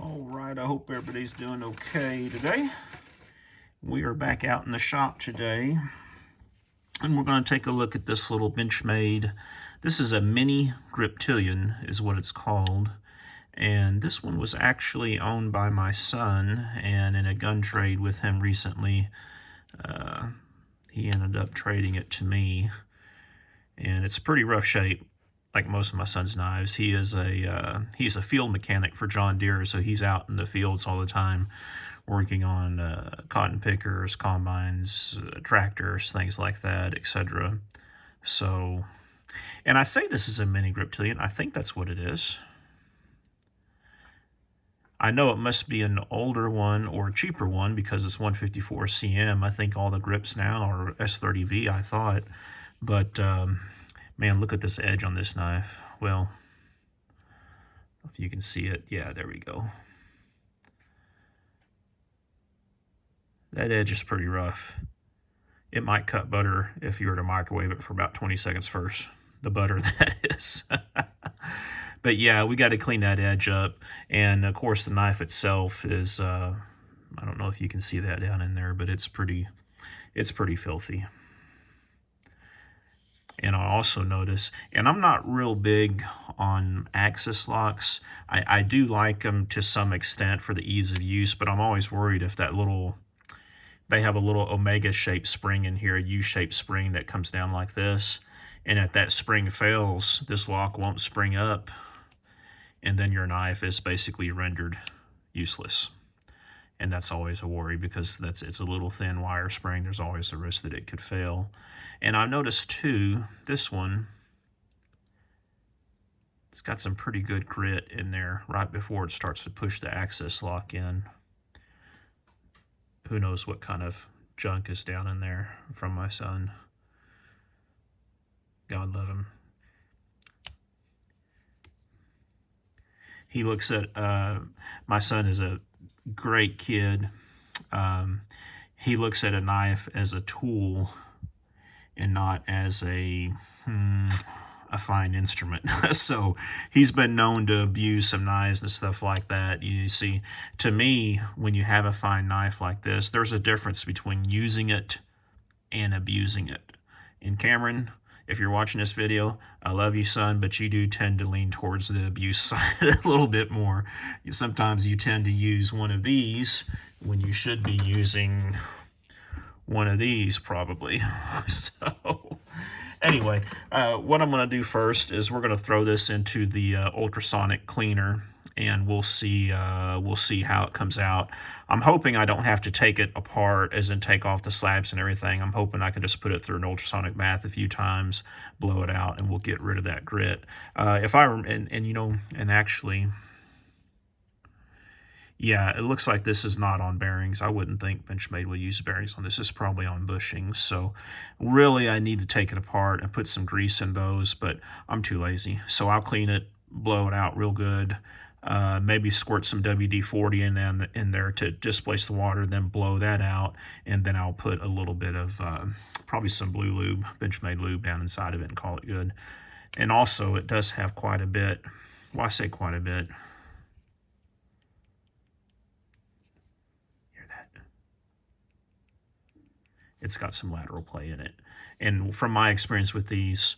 All right, I hope everybody's doing okay today. We are back out in the shop today, and we're going to take a look at this little Benchmade. This is a mini Griptilian is what it's called, and this one was actually owned by my son, and in a gun trade with him recently, he ended up trading it to me, and it's pretty rough shape. Like most of my son's knives, he's a field mechanic for John Deere, so he's out in the fields all the time, working on cotton pickers, combines, tractors, things like that, etc. So, and I say this is a mini Griptilian. I think that's what it is. I know it must be an older one or a cheaper one because it's 154 cm. I think all the grips now are S30V, I thought, but. Man, look at this edge on this knife. Well, if you can see it, yeah, there we go. That edge is pretty rough. It might cut butter if you were to microwave it for about 20 seconds first. The butter, that is. But yeah, we got to clean that edge up. And of course, the knife itself is, I don't know if you can see that down in there, but it's pretty filthy. And I also notice, and I'm not real big on axis locks. I do like them to some extent for the ease of use, but I'm always worried if that they have a little omega-shaped spring in here, a U-shaped spring that comes down like this. And if that spring fails, this lock won't spring up, and then your knife is basically rendered useless. And that's always a worry because it's a little thin wire spring. There's always a risk that it could fail. And I noticed too, this one, it's got some pretty good grit in there right before it starts to push the access lock in. Who knows what kind of junk is down in there from my son. God love him. He looks at, my son is a great kid. He looks at a knife as a tool and not as a fine instrument. So he's been known to abuse some knives and stuff like that. You see, to me, when you have a fine knife like this, there's a difference between using it and abusing it. And Cameron, if you're watching this video, I love you, son, but you do tend to lean towards the abuse side a little bit more. Sometimes you tend to use one of these when you should be using one of these, probably. So, anyway, what I'm going to do first is we're going to throw this into the ultrasonic cleaner, and we'll see how it comes out. I'm hoping I don't have to take it apart, as in take off the slabs and everything. I'm hoping I can just put it through an ultrasonic bath a few times, blow it out, and we'll get rid of that grit. Actually, yeah, it looks like this is not on bearings. I wouldn't think Benchmade will use bearings on this. It's probably on bushings. So really, I need to take it apart and put some grease in those, but I'm too lazy. So I'll clean it, blow it out real good. Maybe squirt some WD-40 in there to displace the water, then blow that out, and then I'll put a little bit of probably some blue lube, Benchmade lube, down inside of it and call it good. And also, it does have quite a bit. Well, I say quite a bit. Hear that? It's got some lateral play in it. And from my experience with these,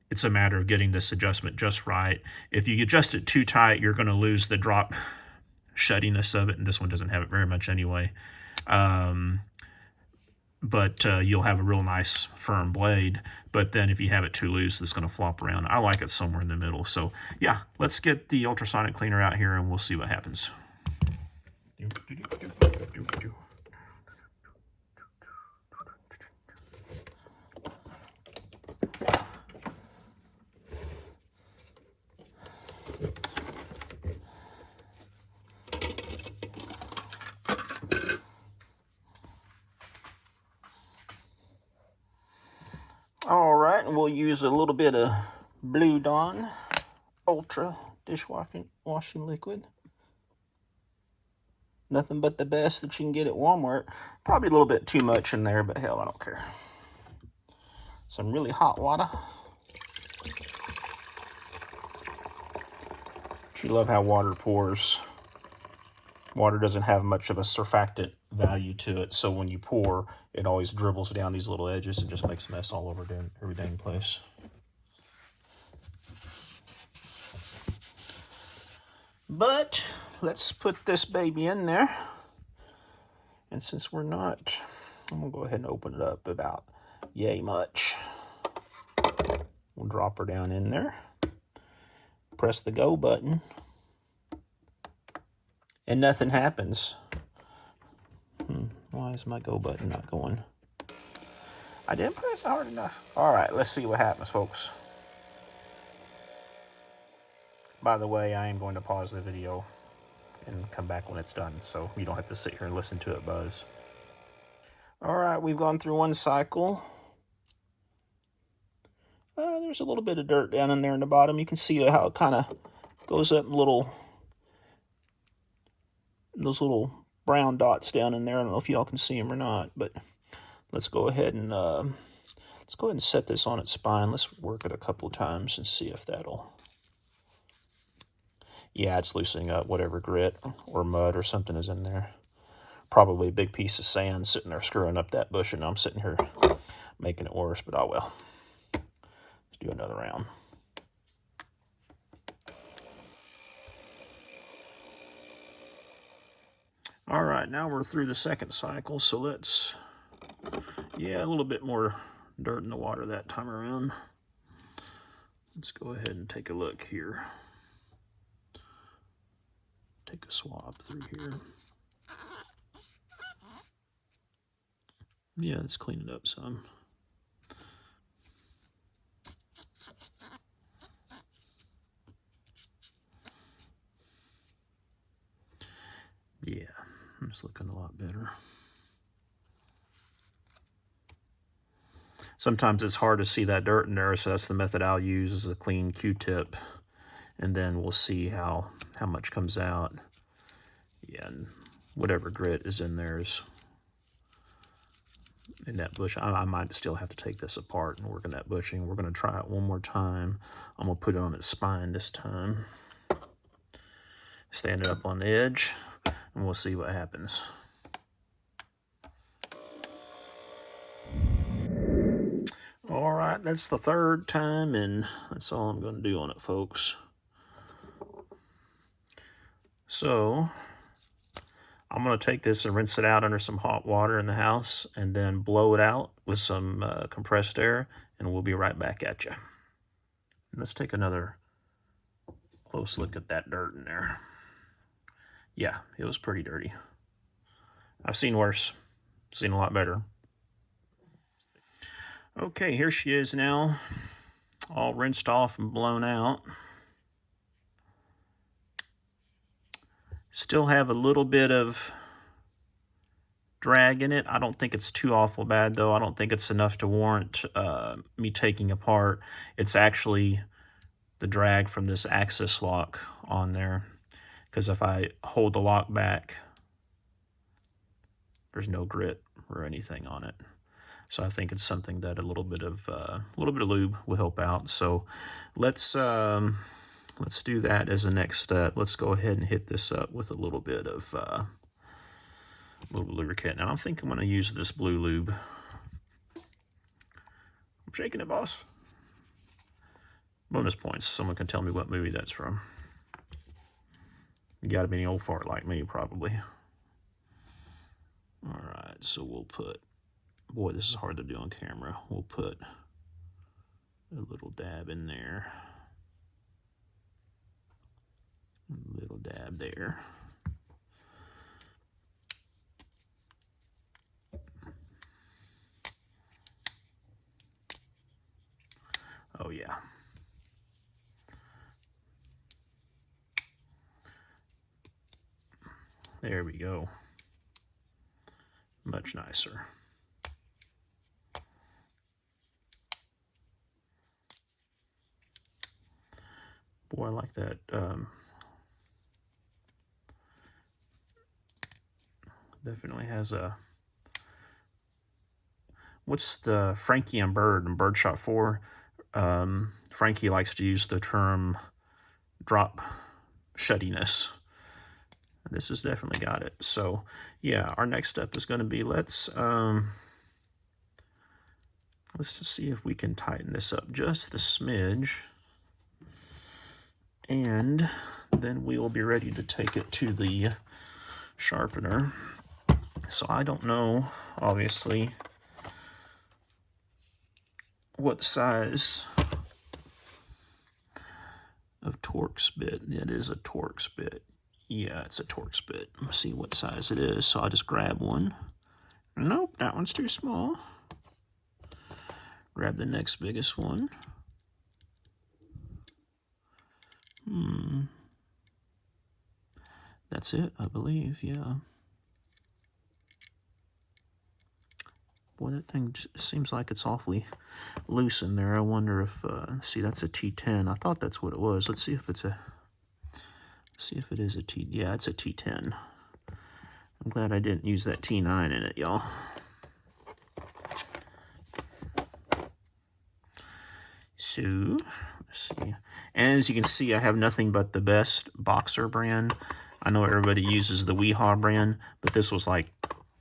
it's a matter of getting this adjustment just right. If you adjust it too tight, you're going to lose the drop shuttiness of it, and this one doesn't have it very much anyway. But you'll have a real nice firm blade. But then if you have it too loose, it's going to flop around. I like it somewhere in the middle. So yeah, let's get the ultrasonic cleaner out here, and we'll see what happens. All right, and we'll use a little bit of Blue Dawn Ultra dishwashing liquid. Nothing but the best that you can get at Walmart. Probably a little bit too much in there, but hell, I don't care. Some really hot water. You love how water pours Water doesn't have much of a surfactant value to it, so when you pour, it always dribbles down these little edges and just makes a mess all over every dang place. But let's put this baby in there. And since we're not, I'm gonna go ahead and open it up about yay much. We'll drop her down in there. Press the go button. And nothing happens. Why is my go button not going? I didn't press hard enough. All right, let's see what happens, folks. By the way, I am going to pause the video and come back when it's done, so you don't have to sit here and listen to it buzz. All right, we've gone through one cycle. There's a little bit of dirt down in there in the bottom. You can see how it kind of goes up in those little brown dots down in there. I don't know if y'all can see them or not, but let's go ahead and set this on its spine. Let's work it a couple of times and see if that'll. Yeah, it's loosening up whatever grit or mud or something is in there. Probably a big piece of sand sitting there screwing up that bush, and I'm sitting here making it worse, but oh well. Let's do another round. All right, now we're through the second cycle, so let's, yeah, a little bit more dirt in the water that time around. Let's go ahead and take a look here. Take a swab through here. Yeah, let's clean it up some. Yeah, it's looking a lot better. Sometimes it's hard to see that dirt in there, so that's the method I'll use, is a clean Q-tip, and then we'll see how much comes out. Yeah, and whatever grit is in there is in that bush. I might still have to take this apart and work in that bushing. We're going to try it one more time. I'm going to put it on its spine this time. Stand it up on the edge, and we'll see what happens. All right, that's the third time, and that's all I'm going to do on it, folks. So I'm going to take this and rinse it out under some hot water in the house and then blow it out with some compressed air, and we'll be right back at you. And let's take another close look at that dirt in there. Yeah, it was pretty dirty. I've seen worse, seen a lot better. Okay, here she is now, all rinsed off and blown out. Still have a little bit of drag in it. I don't think it's too awful bad, though. I don't think it's enough to warrant me taking apart. It's actually the drag from this axis lock on there, because if I hold the lock back, there's no grit or anything on it. So I think it's something that a little bit of lube will help out. So let's do that as a next step. Let's go ahead and hit this up with a little bit of lubricant. Now I think I'm going to use this blue lube. I'm shaking it, boss. Bonus points. Someone can tell me what movie that's from. You got to be an old fart like me, probably. All right, so we'll put. Boy, this is hard to do on camera. We'll put a little dab in there. A little dab there. Oh, yeah. There we go. Much nicer. Boy, I like that. Definitely has a. What's the Frankie and Birdshot 4? Frankie likes to use the term drop shuttiness. This has definitely got it. So yeah, our next step is going to be let's just see if we can tighten this up just a smidge, and then we will be ready to take it to the sharpener. So I don't know, obviously, what size of Torx bit. It is a Torx bit. Yeah, it's a Torx bit. Let's see what size it is. So I'll just grab one. Nope, that one's too small. Grab the next biggest one. That's it, I believe, yeah. Boy, that thing seems like it's awfully loose in there. I wonder if, see, that's a T10. I thought that's what it was. Let's see if it's a, see if it is a T, yeah, it's a T10. I'm glad I didn't use that T9 in it, y'all. So, let's see. And as you can see, I have nothing but the best Boxer brand. I know everybody uses the Weehaw brand, but this was like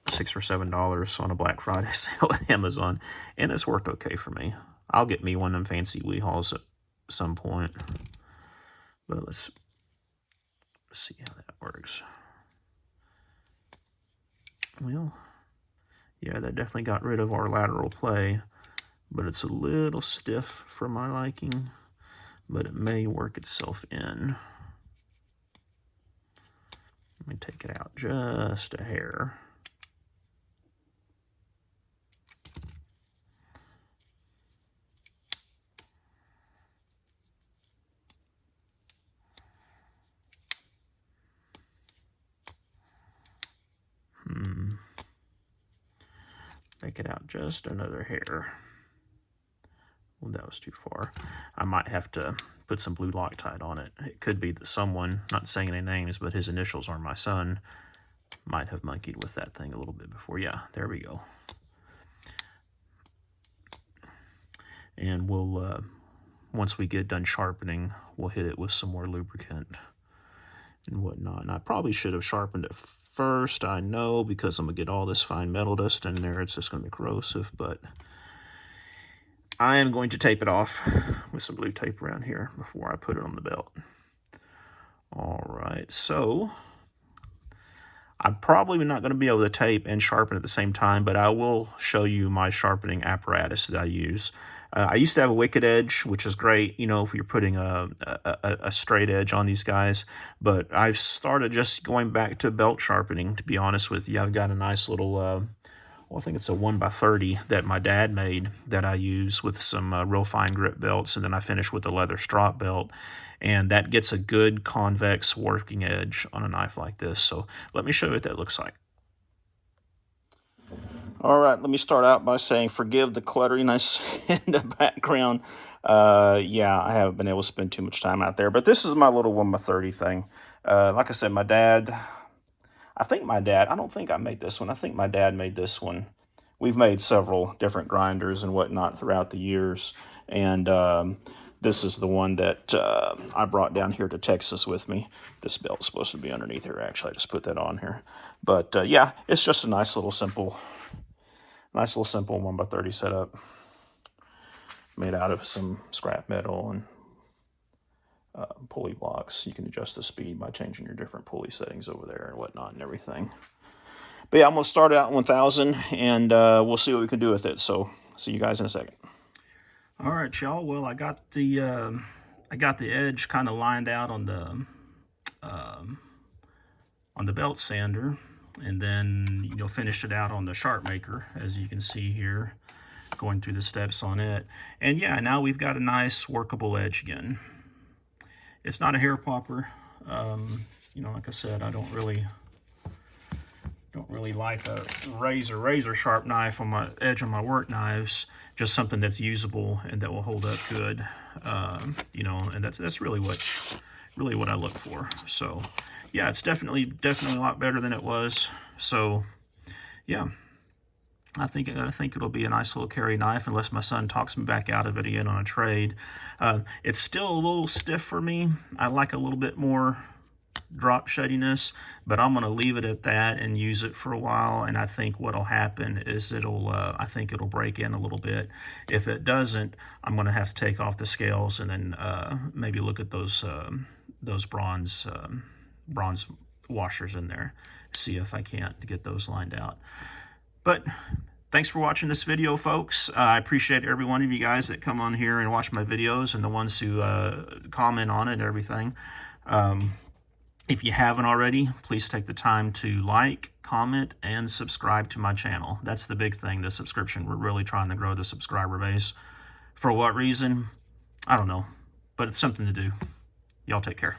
$6 or $7 on a Black Friday sale at Amazon, and it's worked okay for me. I'll get me one of them fancy Weehaws at some point, but let's see how that works. Well, yeah, that definitely got rid of our lateral play, but it's a little stiff for my liking, but it may work itself in. Let me take it out just a hair. Take it out just another hair. Well, that was too far. I might have to put some blue Loctite on it. It could be that someone, not saying any names, but his initials are my son, might have monkeyed with that thing a little bit before. Yeah, there we go. And we'll, once we get done sharpening, we'll hit it with some more lubricant and whatnot. And I probably should have sharpened it first, I know, because I'm going to get all this fine metal dust in there. It's just going to be corrosive, but I am going to tape it off with some blue tape around here before I put it on the belt. All right, so I'm probably not going to be able to tape and sharpen at the same time, but I will show you my sharpening apparatus that I use. I used to have a wicked edge, which is great, you know, if you're putting a straight edge on these guys. But I've started just going back to belt sharpening, to be honest with you. I've got a nice little, well, I think it's a 1x30 that my dad made that I use with some real fine grip belts, and then I finish with a leather strop belt. And that gets a good convex working edge on a knife like this. So let me show you what that looks like. All right, let me start out by saying forgive the clutteriness in the background. Yeah, I haven't been able to spend too much time out there, but this is my little 1x30 thing. Like I said, my dad, I don't think I made this one. I think my dad made this one. We've made several different grinders and whatnot throughout the years, and this is the one that I brought down here to Texas with me. This belt's supposed to be underneath here, actually. I just put that on here. But yeah, it's just a nice little simple 1x30 setup made out of some scrap metal and pulley blocks. You can adjust the speed by changing your different pulley settings over there and whatnot and everything. But yeah, I'm going to start out at 1,000, and we'll see what we can do with it. So see you guys in a second. All right, y'all. Well, I got the edge kind of lined out on the belt sander, and then finished it out on the sharp maker, as you can see here, going through the steps on it. And yeah, now we've got a nice workable edge again. It's not a hair popper. Like I said, I don't really like a razor sharp knife on my edge on my work knives. Just something that's usable and that will hold up good. And that's really what I look for. So yeah, it's definitely a lot better than it was. So yeah, I think it'll be a nice little carry knife, unless my son talks me back out of it again on a trade. It's still a little stiff for me. I like a little bit more drop sheddiness, but I'm going to leave it at that and use it for a while. And I think what'll happen is I think it'll break in a little bit. If it doesn't, I'm going to have to take off the scales and then maybe look at those bronze washers in there, see if I can't get those lined out. But thanks for watching this video, folks. I appreciate every one of you guys that come on here and watch my videos, and the ones who comment on it and everything. If you haven't already, please take the time to like, comment, and subscribe to my channel. That's the big thing, the subscription. We're really trying to grow the subscriber base. For what reason? I don't know, but it's something to do. Y'all take care.